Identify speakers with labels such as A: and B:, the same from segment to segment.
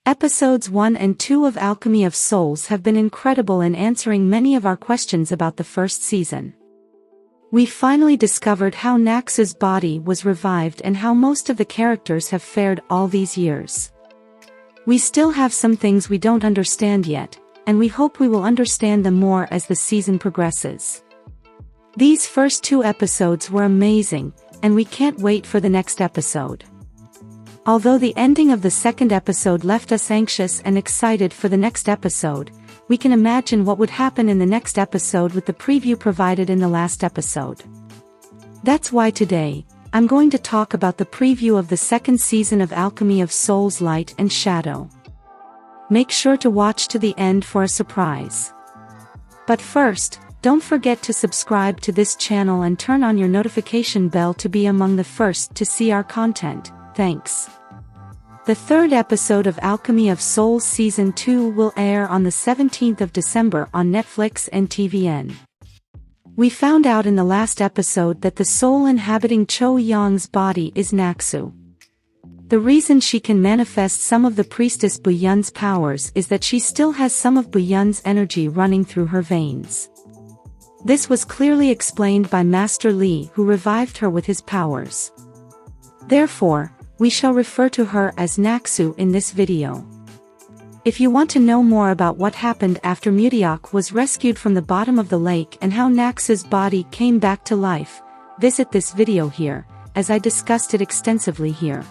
A: Episodes 1 and 2 of Alchemy of Souls have been incredible in answering many of our questions about the first season. We finally discovered how Naksu's body was revived and how most of the characters have fared all these years. We still have some things we don't understand yet, and we hope we will understand them more as the season progresses. These first 2 episodes were amazing, and we can't wait for the next episode. Although the ending of the second episode left us anxious and excited for the next episode, we can imagine what would happen in the next episode with the preview provided in the last episode. That's why today, I'm going to talk about the preview of the second season of Alchemy of Souls Light and Shadow. Make sure to watch to the end for a surprise. But first, don't forget to subscribe to this channel and turn on your notification bell to be among the first to see our content. Thanks. The third episode of Alchemy of Souls Season 2 will air on the 17th of December on Netflix and TVN. We found out in the last episode that the soul inhabiting Cho Yong's body is Naksu. The reason she can manifest some of the priestess Buyun's powers is that she still has some of Buyun's energy running through her veins. This was clearly explained by Master Li, who revived her with his powers. Therefore, we shall refer to her as Naksu in this video. If you want to know more about what happened after Mutiak was rescued from the bottom of the lake and how Naksu's body came back to life, visit this video here, as I discussed it extensively here.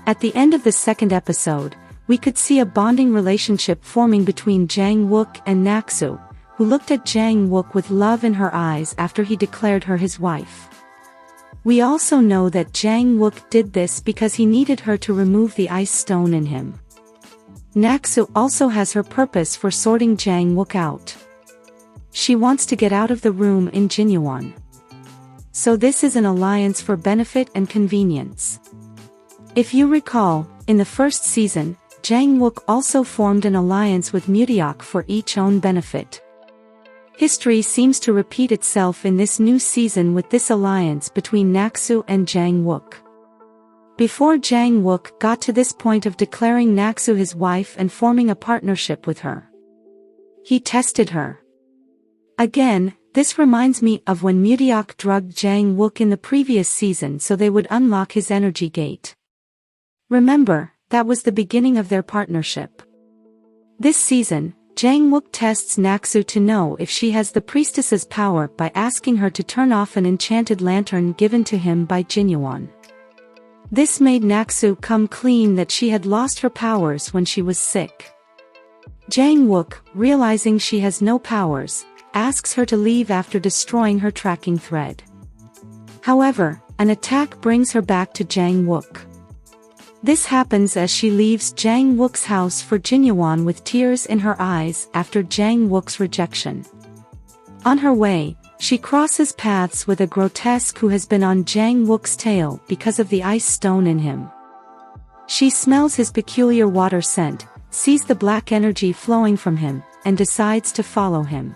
A: At the end of the second episode, we could see a bonding relationship forming between Jang Wook and Naksu, who looked at Jang Wook with love in her eyes after he declared her his wife. We also know that Jang Wook did this because he needed her to remove the ice stone in him. Naksu also has her purpose for sorting Jang Wook out. She wants to get out of the room in Jinyuan. So this is an alliance for benefit and convenience. If you recall, in the first season, Jang Wook also formed an alliance with Mutiak for each own benefit. History seems to repeat itself in this new season with this alliance between Naksu and Jang Wook. Before Jang Wook got to this point of declaring Naksu his wife and forming a partnership with her, he tested her. Again, this reminds me of when Mutiak drugged Jang Wook in the previous season so they would unlock his energy gate. Remember, that was the beginning of their partnership. This season, Jang Wook tests Naksu to know if she has the priestess's power by asking her to turn off an enchanted lantern given to him by Jinyuan. This made Naksu come clean that she had lost her powers when she was sick. Jang Wook, realizing she has no powers, asks her to leave after destroying her tracking thread. However, an attack brings her back to Jang Wook. This happens as she leaves Jang Wook's house for Jinyuan with tears in her eyes after Jang Wook's rejection. On her way, she crosses paths with a grotesque who has been on Jang Wook's tail because of the ice stone in him. She smells his peculiar water scent, sees the black energy flowing from him, and decides to follow him.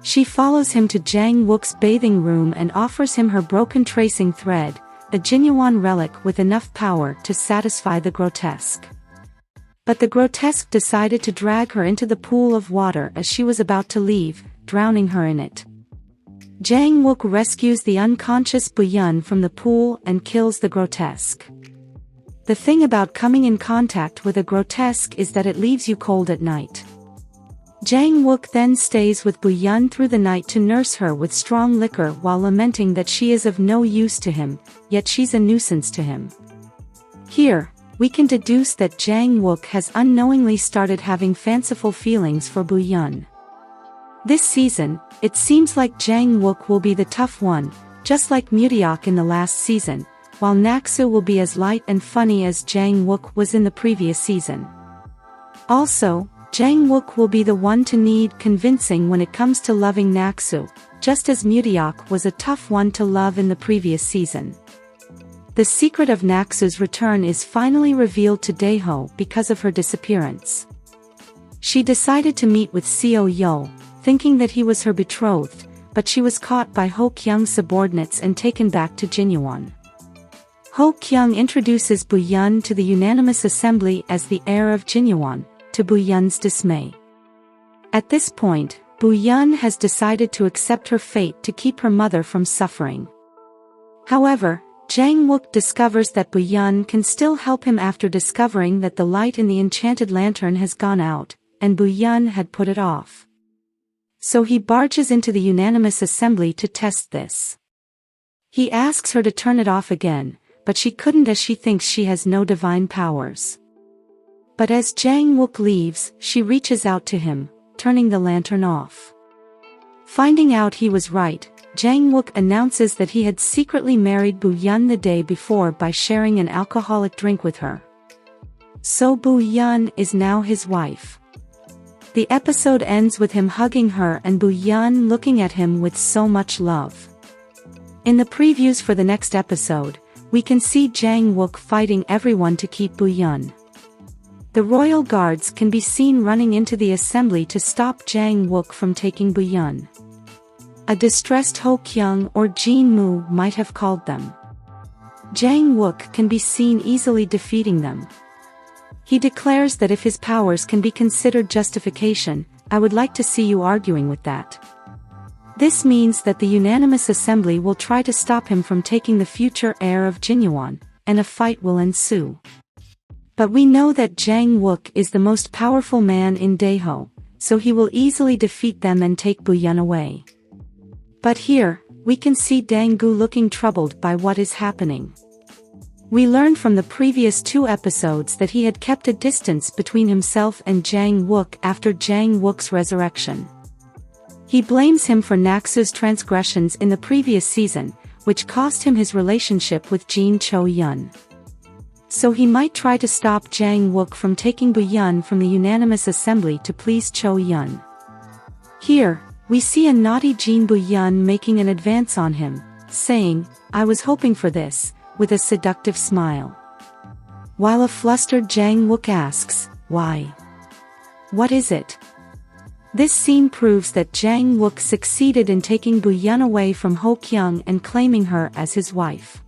A: She follows him to Jang Wook's bathing room and offers him her broken tracing thread, a Jinyuan relic with enough power to satisfy the grotesque. But the grotesque decided to drag her into the pool of water as she was about to leave, drowning her in it. Jang Wook rescues the unconscious Buyun from the pool and kills the grotesque. The thing about coming in contact with a grotesque is that it leaves you cold at night. Jang Wook then stays with Buyun through the night to nurse her with strong liquor while lamenting that she is of no use to him, yet she's a nuisance to him. Here, we can deduce that Jang Wook has unknowingly started having fanciful feelings for Buyun. This season, it seems like Jang Wook will be the tough one, just like Mutiak in the last season, while Naksu will be as light and funny as Jang Wook was in the previous season. Also, Jang Wook will be the one to need convincing when it comes to loving Naksu, just as Mutiak was a tough one to love in the previous season. The secret of Naksu's return is finally revealed to Daeho because of her disappearance. She decided to meet with Seo Yo, thinking that he was her betrothed, but she was caught by Ho Kyung's subordinates and taken back to Jinyuan. Ho Kyung introduces Bu Yun to the unanimous assembly as the heir of Jinyewon, to Bu Yun's dismay. At this point, Bu Yun has decided to accept her fate to keep her mother from suffering. However, Jang Wook discovers that Bu Yun can still help him after discovering that the light in the enchanted lantern has gone out, and Bu Yun had put it off. So he barges into the unanimous assembly to test this. He asks her to turn it off again, but she couldn't as she thinks she has no divine powers. But as Jang Wook leaves, she reaches out to him, turning the lantern off. Finding out he was right, Jang Wook announces that he had secretly married Bu Yun the day before by sharing an alcoholic drink with her. So Bu Yun is now his wife. The episode ends with him hugging her and Bu Yun looking at him with so much love. In the previews for the next episode, we can see Jang Wook fighting everyone to keep Bu Yun. The royal guards can be seen running into the assembly to stop Jang Wook from taking Bu Yun. A distressed Ho Kyung or Jin Moo might have called them. Jang Wook can be seen easily defeating them. He declares that if his powers can be considered justification, I would like to see you arguing with that. This means that the unanimous assembly will try to stop him from taking the future heir of Jinyewon, and a fight will ensue. But we know that Jang Wook is the most powerful man in Daeho, so he will easily defeat them and take Bu Yun away. But here, we can see Dang-gu looking troubled by what is happening. We learned from the previous 2 episodes that he had kept a distance between himself and Jang Wook after Jang Wook's resurrection. He blames him for Naksu's transgressions in the previous season, which cost him his relationship with Jin Cho-yun. So he might try to stop Jang Wook from taking Bu Yun from the unanimous assembly to please Cho-yun. Here, we see a naughty Jin Bu Yun making an advance on him, saying, "I was hoping for this," with a seductive smile. While a flustered Jang Wook asks, "Why? What is it?" This scene proves that Jang Wook succeeded in taking Bu Yun away from Ho Kyung and claiming her as his wife.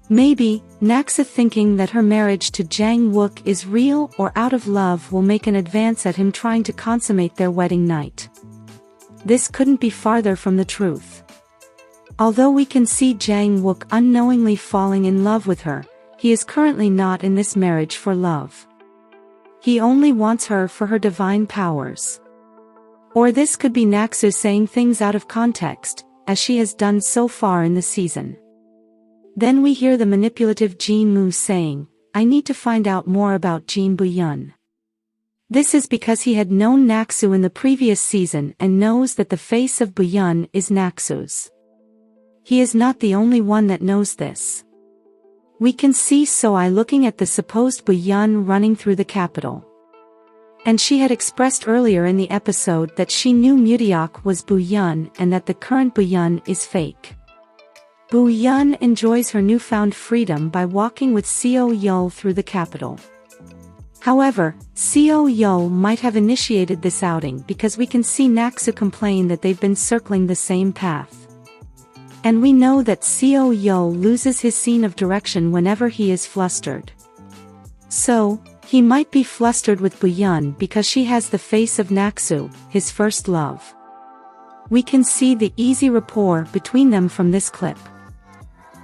A: Maybe, Naksu thinking that her marriage to Jang Wook is real or out of love will make an advance at him trying to consummate their wedding night. This couldn't be farther from the truth. Although we can see Jang Wook unknowingly falling in love with her, he is currently not in this marriage for love. He only wants her for her divine powers. Or this could be Naksu saying things out of context, as she has done so far in the season. Then we hear the manipulative Jin Moo saying, "I need to find out more about Jin Bu Yun." This is because he had known Naksu in the previous season and knows that the face of Bu Yun is Naksu's. He is not the only one that knows this. We can see So-I looking at the supposed Bu Yun running through the capital. And she had expressed earlier in the episode that she knew Mutiak was Bu Yun and that the current Bu Yun is fake. Bu Yun enjoys her newfound freedom by walking with Seo Yeol through the capital. However, Seo Yeol might have initiated this outing because we can see Naksu complain that they've been circling the same path. And we know that Seo Yeol loses his scene of direction whenever he is flustered. So, he might be flustered with Bu Yun because she has the face of Naksu, his first love. We can see the easy rapport between them from this clip.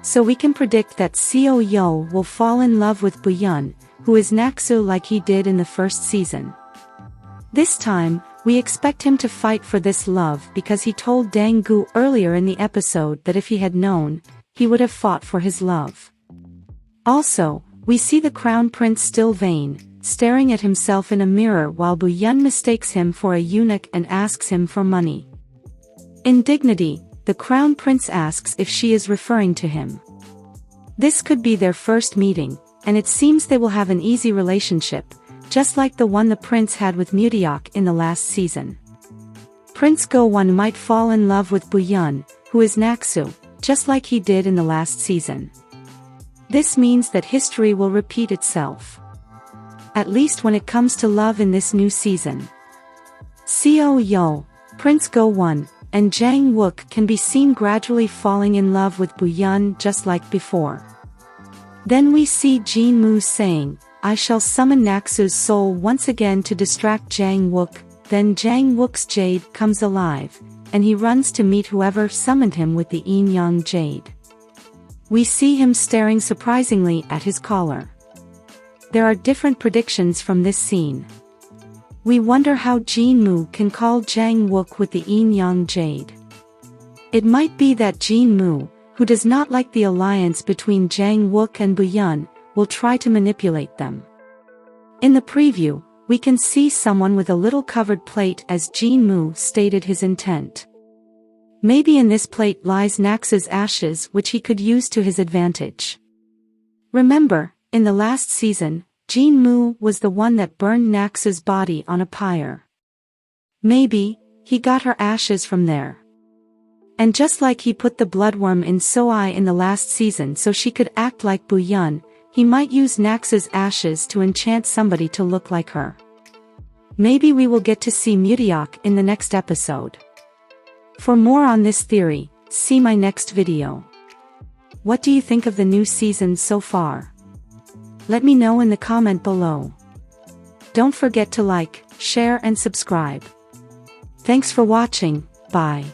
A: So we can predict that Seo Yeol will fall in love with Bu Yun, who is Naksu like he did in the first season. This time, we expect him to fight for this love because he told Dang-gu earlier in the episode that if he had known, he would have fought for his love. Also, we see the crown prince still vain, staring at himself in a mirror while Bu Yun mistakes him for a eunuch and asks him for money. In dignity, the crown prince asks if she is referring to him. This could be their first meeting, and it seems they will have an easy relationship, just like the one the prince had with Mutiak in the last season. Prince Go-won might fall in love with Bu Yun, who is Naksu, just like he did in the last season. This means that history will repeat itself. At least when it comes to love in this new season. Seo Yeol, Prince Go-won, and Jang Wook can be seen gradually falling in love with Bu Yun just like before. Then we see Jinmu saying, "I shall summon Naksu's soul once again to distract Jang Wook." Then Jang Wook's jade comes alive, and he runs to meet whoever summoned him with the Yin Yang jade. We see him staring surprisingly at his caller. There are different predictions from this scene. We wonder how Jinmu can call Jang Wook with the Yin Yang jade. It might be that Jinmu, who does not like the alliance between Jang Wook and Buyun, will try to manipulate them. In the preview, we can see someone with a little covered plate as Jinmu stated his intent. Maybe in this plate lies Naksu's ashes which he could use to his advantage. Remember, in the last season, Jinmu was the one that burned Naksu's body on a pyre. Maybe, he got her ashes from there. And just like he put the bloodworm in Soai in the last season so she could act like Buyun, he might use Naksu's ashes to enchant somebody to look like her. Maybe we will get to see Mutiak in the next episode. For more on this theory, see my next video. What do you think of the new season so far? Let me know in the comment below. Don't forget to like, share and subscribe. Thanks for watching, bye.